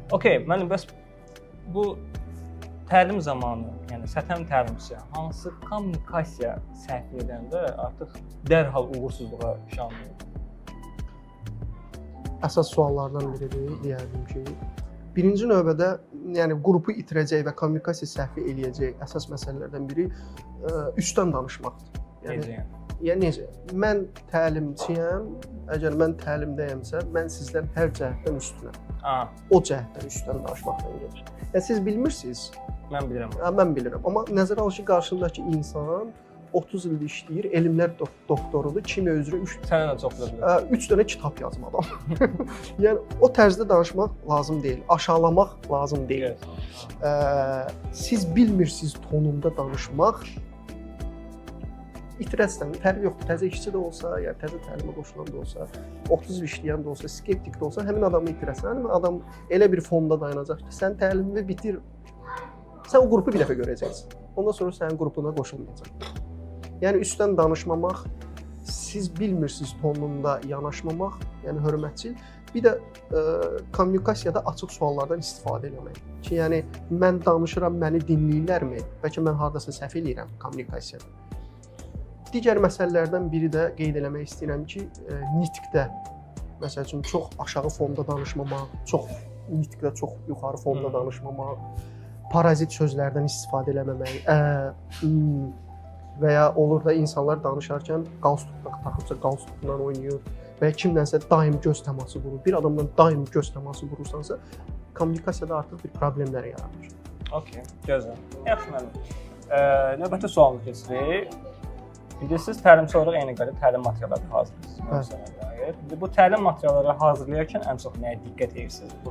Okay, mən bəs bu təlim zamanı, yəni səthəm təlimçisi hansı kommunikasiya səhv edəndə artıq dərhal uğursuzluğa şamil olur? Əsas suallardan biridir, deyərdim ki, birinci növbədə yəni qrupu itirəcək və kommunikasiya səhvi eləyəcək əsas məsələlərdən biri üstdən danışmaqdır. Yəni necə? Mən təlimçiyəm. Əgər mən təlimdəyəmsə, mən sizdən hər cəhətdən üstünəm. O cəhətdən üstdən danışmaqdan gedir. Yəni siz bilmirsiniz. Mən bilirəm. Mən bilirəm. Amma nəzərə al ki, qarşındakı insan 30 ildir işləyir, elmlər doktorudur, kimya üzrə 3 dənə kitab yazma adam. Yəni o tərzdə danışmaq lazım deyil, aşağılamaq lazım deyil. Siz bilmirsiniz tonunda danışmaq itirəsən, fərqi yoxdur. Təzə işçi də olsa, ya təzə təlimə qoşulan da olsa, 30 il işləyən də olsa, skeptik də olsa, həmin adamı itirəsən. Həmin adam elə bir fonda dayanacaq ki, sən təlimi bitir, sən o qrupu bir dəfə görəcəksən. Ondan sonra sənin qrupuna qoşulmayacaq. Yəni üstdən danışmamaq, siz bilmirsiniz tonunda yanaşmamaq, yəni hörmətçil. Bir də kommunikasiyada açıq suallardan istifadə etmək. Ki, yəni mən danışıram, məni dinləyirlərmi? Bəlkə mən hardasa səhv eləyirəm kommunikasiyada. Digər məsələlərdən biri də qeyd eləmək istəyirəm ki, nitqdə, məsəl üçün çox aşağı fonda danışmamaq, nitqdə çox yuxarı fonda danışmamaq, parazit sözlərdən istifadə eləməmək, və ya olur da insanlar danışarkən qalstuk taxıbsa qalstukdan oynayır və ya kimdənsə daim göz təması vurur. Bir adamdan daim göz təması vurursansa, kommunikasiyada artıq bir problemlər yaradır. Okay, gözəl. Yaxşı müəllim. Növbəti sualımız keçirik. İndi siz təlimçi olaraq eyni qədər təlim materialları hazırlayırsınız. Bu təlim materialları hazırlayarkən ən çox nəyə diqqət edirsiniz?